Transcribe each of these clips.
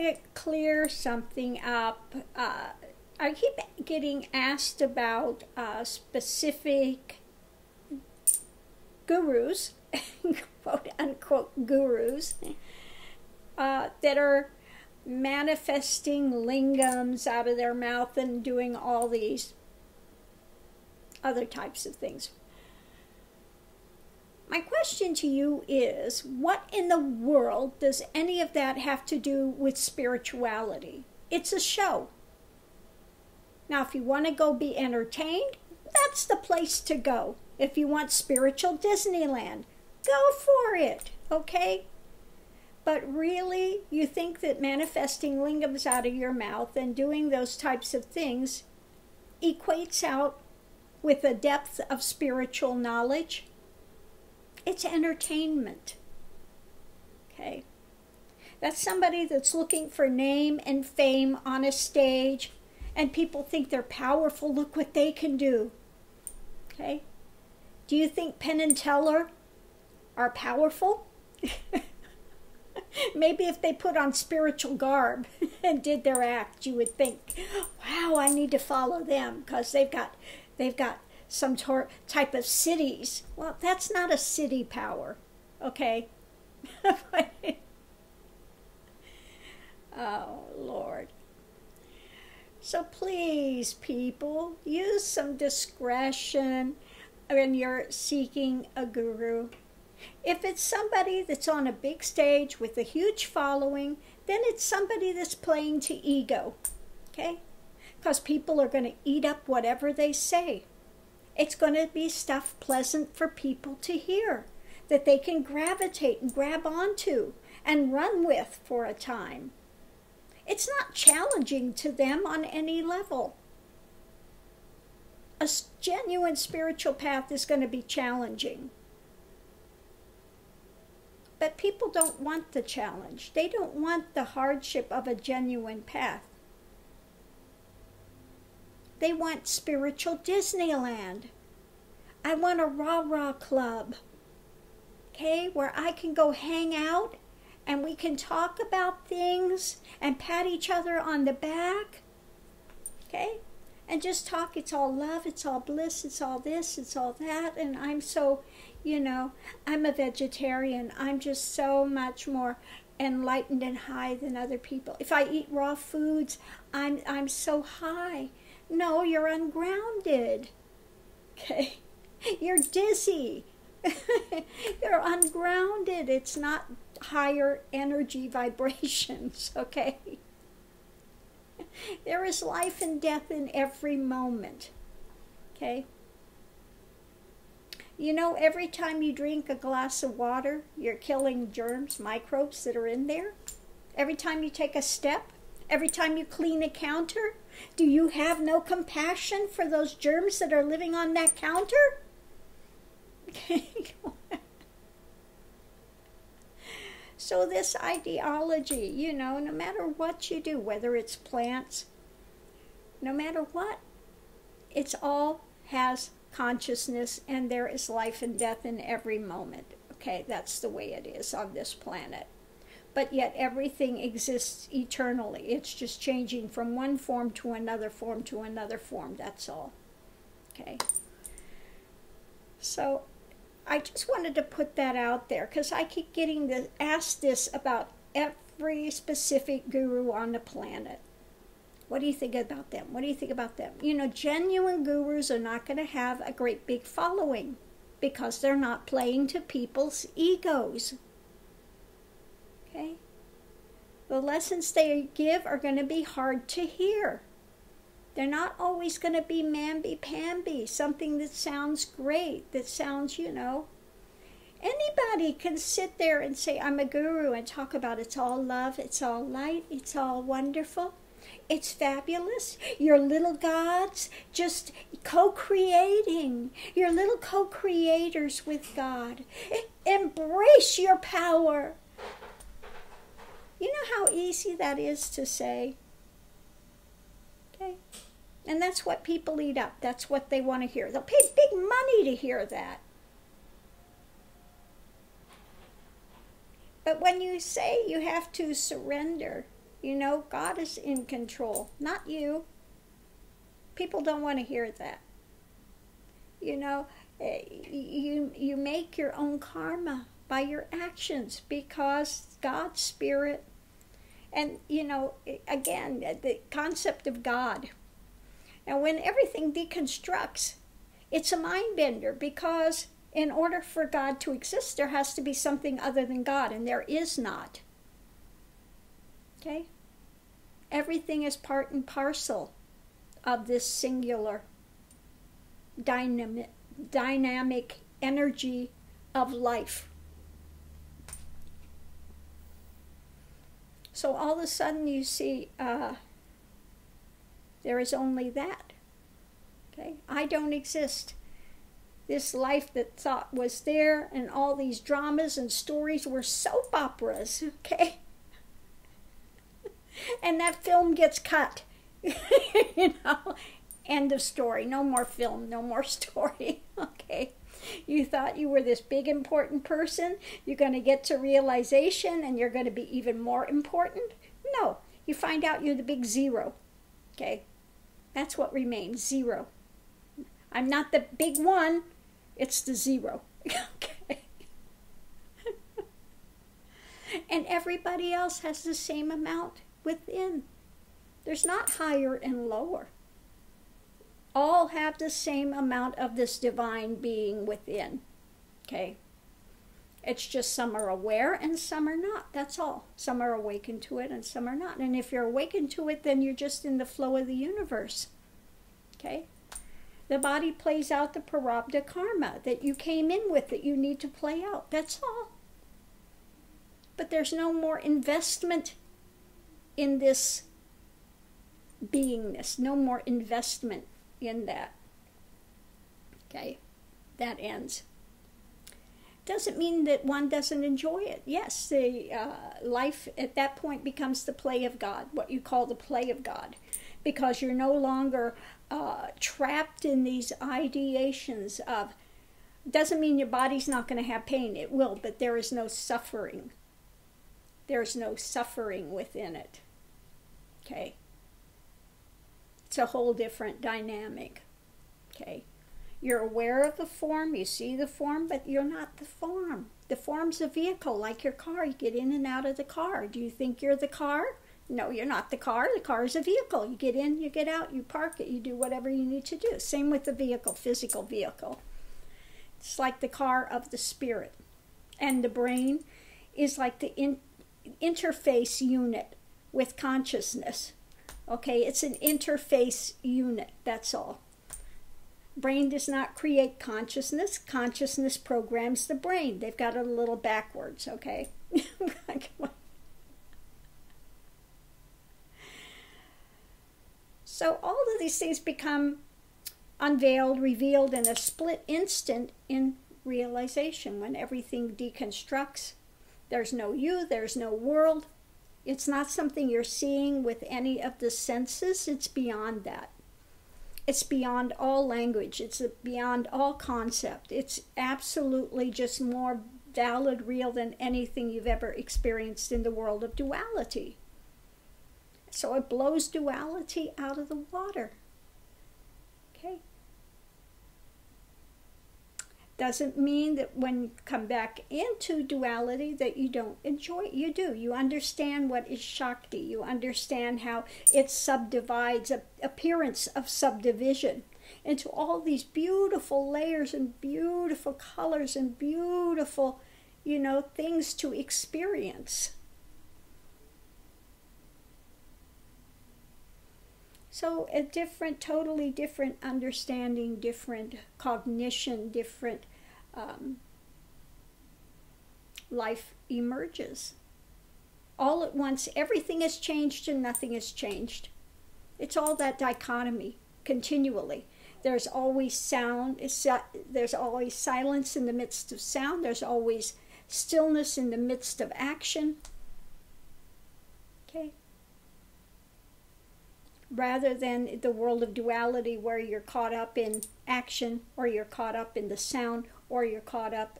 to clear something up. I keep getting asked about specific gurus, quote unquote gurus, that are manifesting lingams out of their mouth and doing all these other types of things. My question to you is, what in the world does any of that have to do with spirituality? It's a show. Now, if you want to go be entertained, that's the place to go. If you want spiritual Disneyland, go for it, okay? But really, you think that manifesting lingams out of your mouth and doing those types of things equates out with a depth of spiritual knowledge? It's entertainment, okay? That's somebody that's looking for name and fame on a stage, and people think they're powerful. Look what they can do, okay? Do you think Penn and Teller are powerful? Maybe if they put on spiritual garb and did their act, you would think, wow, I need to follow them because they've got some type of cities. Well, that's not a city power, okay? Oh, Lord. So please, people, use some discretion when you're seeking a guru. If it's somebody that's on a big stage with a huge following, then it's somebody that's playing to ego, okay? Because people are going to eat up whatever they say. It's going to be stuff pleasant for people to hear, that they can gravitate and grab onto and run with for a time. It's not challenging to them on any level. A genuine spiritual path is going to be challenging. But people don't want the challenge. They don't want the hardship of a genuine path. They want spiritual Disneyland. I want a rah-rah club, okay, where I can go hang out and we can talk about things and pat each other on the back, okay, and just talk. It's all love, it's all bliss, it's all this, it's all that, and I'm so, I'm a vegetarian. I'm just so much more enlightened and high than other people. If I eat raw foods, I'm so high. No, you're ungrounded. Okay? You're dizzy. You're ungrounded. It's not higher energy vibrations, okay? There is life and death in every moment, okay? Every time you drink a glass of water, you're killing germs, microbes that are in there. Every time you take a step, every time you clean a counter, do you have no compassion for those germs that are living on that counter? So this ideology, no matter what you do, whether it's plants, no matter what, it's all has consciousness, and there is life and death in every moment. Okay, that's the way it is on this planet. But yet everything exists eternally. It's just changing from one form to another form to another form. That's all. Okay. So I just wanted to put that out there because I keep getting asked this about every specific guru on the planet. What do you think about them? What do you think about them? Genuine gurus are not going to have a great big following because they're not playing to people's egos. Okay? The lessons they give are going to be hard to hear. They're not always going to be mamby-pamby, something that sounds great, that sounds, Anybody can sit there and say, I'm a guru, and talk about it's all love, it's all light, it's all wonderful. It's fabulous. Your little gods just co-creating. Your little co-creators with God. Embrace your power. You know how easy that is to say? Okay? And that's what people eat up. That's what they want to hear. They'll pay big money to hear that. But when you say you have to surrender, You know, God is in control, not you. People don't want to hear that. You know, you make your own karma by your actions because God's spirit. And, you know, again, the concept of God. Now, when everything deconstructs, it's a mind bender because in order for God to exist, there has to be something other than God, and there is not. Okay? Everything is part and parcel of this singular dynamic energy of life. So all of a sudden you see there is only that. Okay? I don't exist. This life that thought was there and all these dramas and stories were soap operas, okay? And that film gets cut. You know, end of story. No more film, no more story, okay? You thought you were this big important person. You're going to get to realization and you're going to be even more important. No, you find out you're the big zero, okay? That's what remains, zero. I'm not the big one, it's the zero, okay? And everybody else has the same amount within. There's not higher and lower. All have the same amount of this divine being within, okay? It's just some are aware and some are not, that's all. Some are awakened to it and some are not. And if you're awakened to it, then you're just in the flow of the universe, okay? The body plays out the prarabdha karma that you came in with, that you need to play out, that's all. But there's no more investment in this beingness, no more investment in that. Okay, that ends. Doesn't mean that one doesn't enjoy it. Yes, the life at that point becomes the play of God, what you call the play of God, because you're no longer trapped in these ideations of, doesn't mean your body's not going to have pain, it will, but there is no suffering. There's no suffering within it. Okay. It's a whole different dynamic. Okay. You're aware of the form, you see the form, but you're not the form. The form's a vehicle, like your car. You get in and out of the car. Do you think you're the car? No, you're not the car. The car is a vehicle. You get in, you get out, you park it, you do whatever you need to do. Same with the vehicle, physical vehicle. It's like the car of the spirit. And the brain is like the interface unit with consciousness. Okay, it's an interface unit, that's all. Brain does not create consciousness. Consciousness programs the brain. They've got it a little backwards, okay? So all of these things become unveiled, revealed in a split instant in realization when everything deconstructs. There's no you, there's no world. It's not something you're seeing with any of the senses. It's beyond that. It's beyond all language. It's beyond all concept. It's absolutely just more valid, real than anything you've ever experienced in the world of duality. So it blows duality out of the water. Okay? Doesn't mean that when you come back into duality that you don't enjoy it. You do. You understand what is Shakti. You understand how it subdivides, appearance of subdivision into all these beautiful layers and beautiful colors and beautiful, things to experience. So a different, totally different understanding, different cognition, different life emerges. All at once, everything has changed and nothing has changed. It's all that dichotomy, continually. There's always sound, there's always silence in the midst of sound, there's always stillness in the midst of action. Okay? Rather than the world of duality where you're caught up in action, or you're caught up in the sound, or you're caught up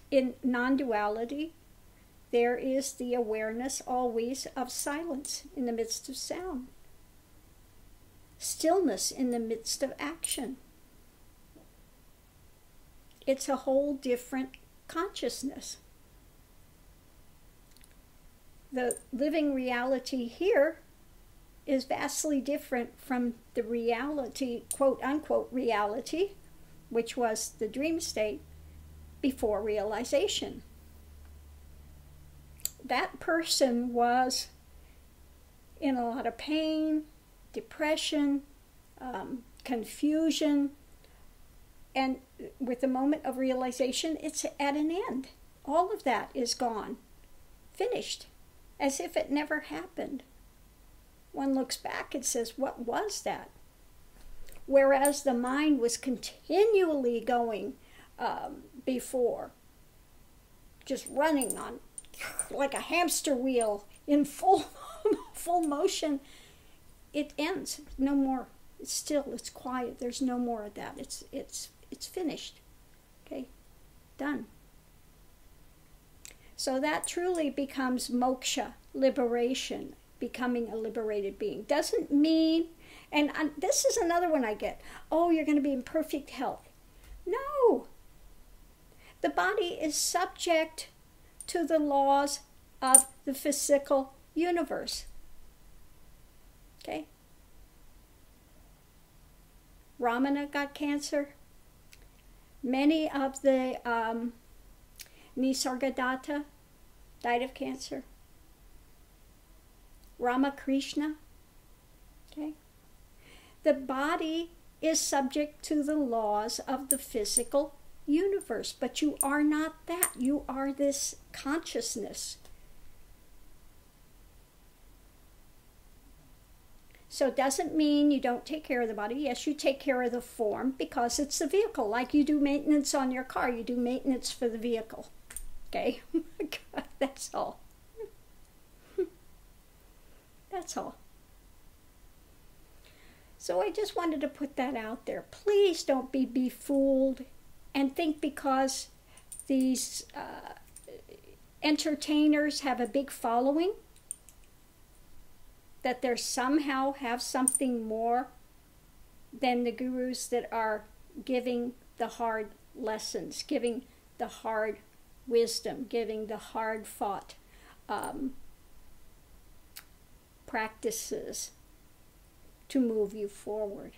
in non-duality. there is the awareness always of silence in the midst of sound, stillness in the midst of action. It's a whole different consciousness. The living reality here is vastly different from the reality, quote unquote reality, which was the dream state before realization. That person was in a lot of pain, depression, confusion, and with the moment of realization, it's at an end. All of that is gone, finished, as if it never happened. One looks back and says, what was that? Whereas the mind was continually going before, just running on like a hamster wheel in full motion. It ends. No more. It's still. It's quiet. There's no more of that. It's finished. Okay, done. So that truly becomes moksha, liberation, becoming a liberated being. Doesn't mean, and this is another one I get, oh, you're going to be in perfect health. No. The body is subject to the laws of the physical universe. Okay? Ramana got cancer. Many of the Nisargadatta died of cancer. Ramakrishna. Okay? The body is subject to the laws of the physical universe, but you are not that. You are this consciousness. So it doesn't mean you don't take care of the body. Yes, you take care of the form because it's the vehicle. Like you do maintenance on your car, you do maintenance for the vehicle. Okay? That's all. That's all. So I just wanted to put that out there. Please don't be befooled and think because these entertainers have a big following that they somehow have something more than the gurus that are giving the hard lessons, giving the hard wisdom, giving the hard-fought practices to move you forward.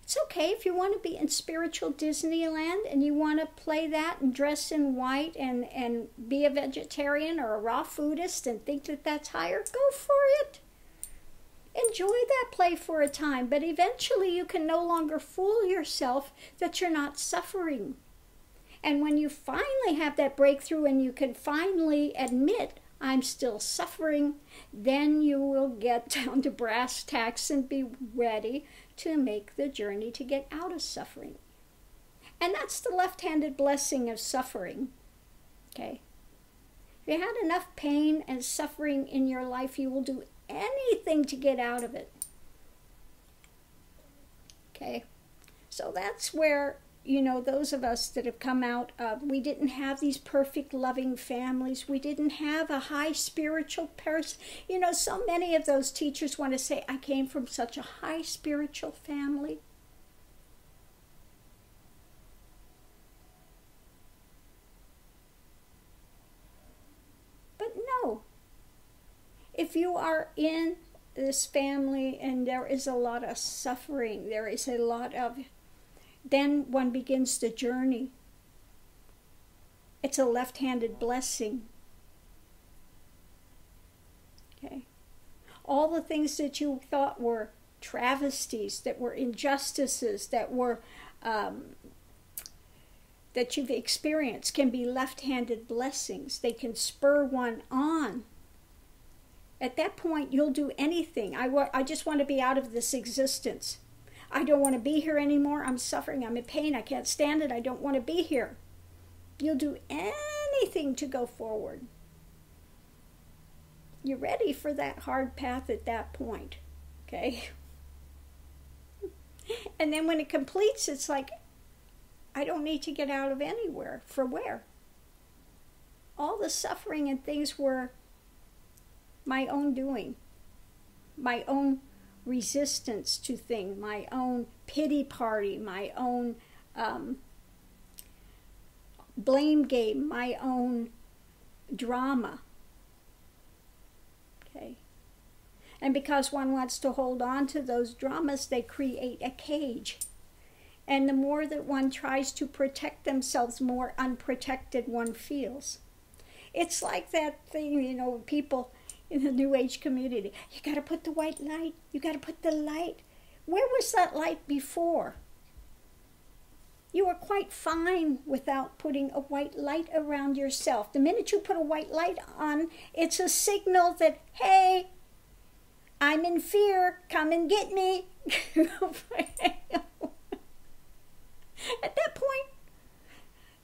It's okay if you want to be in spiritual Disneyland and you want to play that and dress in white and be a vegetarian or a raw foodist and think that that's higher. Go for it. Enjoy that play for a time, but eventually you can no longer fool yourself that you're not suffering. And when you finally have that breakthrough and you can finally admit, I'm still suffering, then you will get down to brass tacks and be ready to make the journey to get out of suffering. And that's the left-handed blessing of suffering. Okay? If you had enough pain and suffering in your life, you will do anything to get out of it. Okay? So that's where, you know, those of us that have come out of, we didn't have these perfect loving families. We didn't have a high spiritual person. You know, so many of those teachers want to say, I came from such a high spiritual family. But no. If you are in this family and there is a lot of suffering, there is a lot of, then one begins the journey. It's a left-handed blessing. Okay? All the things that you thought were travesties, that were injustices, that were that you've experienced can be left-handed blessings. They can spur one on. At that point, you'll do anything. I just want to be out of this existence. I don't want to be here anymore. I'm suffering. I'm in pain. I can't stand it. I don't want to be here. You'll do anything to go forward. You're ready for that hard path at that point. Okay? And then when it completes, it's like, I don't need to get out of anywhere. For where? all the suffering and things were my own doing, my own resistance to things, my own pity party, my own blame game, my own drama. Okay. And because one wants to hold on to those dramas, they create a cage. And the more that one tries to protect themselves, more unprotected one feels. It's like that thing, you know, people in the New Age community. You got to put the white light. You got to put the light. Where was that light before? You were quite fine without putting a white light around yourself. The minute you put a white light on, it's a signal that, hey, I'm in fear. Come and get me. At that point,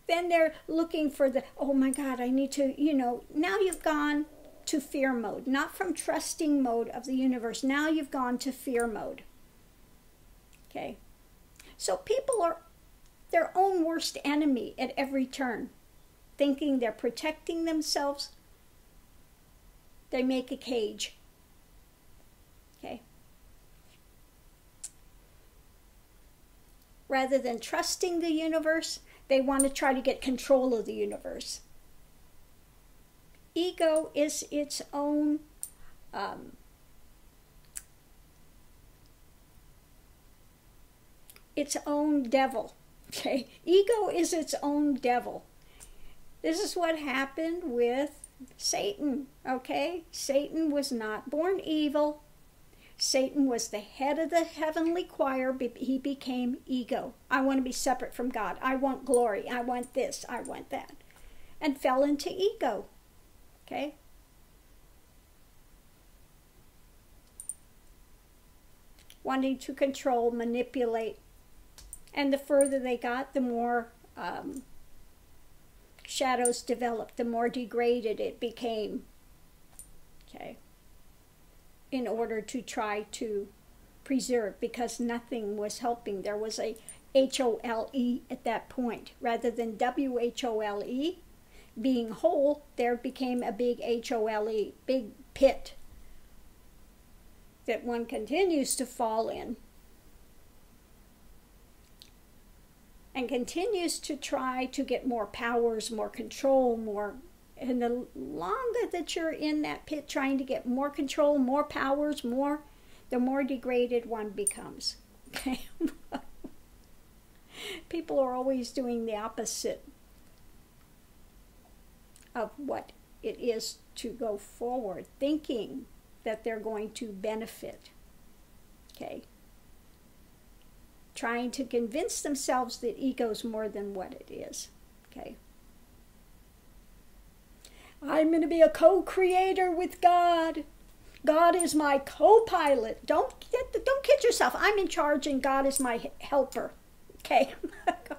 then they're looking for the, oh my God, I need to, you know, now you've gone to fear mode, not from trusting mode of the universe. Now you've gone to fear mode. Okay. So people are their own worst enemy at every turn. Thinking they're protecting themselves, they make a cage. Okay. Rather than trusting the universe, they want to try to get control of the universe. Ego is its own devil. Okay, ego is its own devil. This is what happened with Satan. Okay, Satan was not born evil. Satan was the head of the heavenly choir. He became ego. I want to be separate from God. I want glory. I want this. I want that. And fell into ego. Okay? Wanting to control, manipulate. And the further they got, the more shadows developed, the more degraded it became. Okay? In order to try to preserve, because nothing was helping. There was a H-O-L-E at that point. Rather than W-H-O-L-E, being whole, there became a big H-O-L-E, big pit that one continues to fall in. And continues to try to get more powers, more control, more. And the longer that you're in that pit trying to get more control, more powers, more, the more degraded one becomes. Okay? People are always doing the opposite of what it is to go forward, thinking that they're going to benefit. Okay? Trying to convince themselves that ego's more than what it is. Okay? I'm going to be a co-creator with God. God is my co-pilot. Don't kid yourself. I'm in charge and God is my helper. Okay?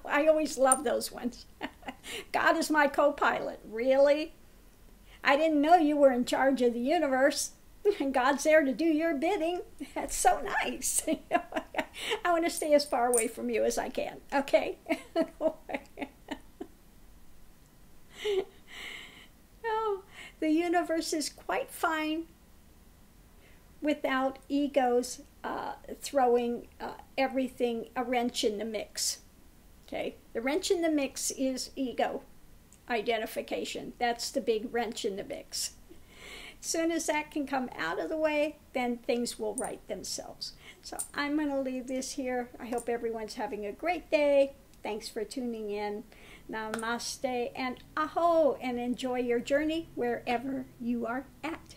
I always love those ones. God is my co-pilot. Really? I didn't know you were in charge of the universe. And God's there to do your bidding. That's so nice. I want to stay as far away from you as I can. Okay? No, the universe is quite fine without egos throwing everything, a wrench in the mix. Okay? The wrench in the mix is ego identification. That's the big wrench in the mix. As soon as that can come out of the way, then things will right themselves. So I'm going to leave this here. I hope everyone's having a great day. Thanks for tuning in. Namaste and aho, and enjoy your journey wherever you are at.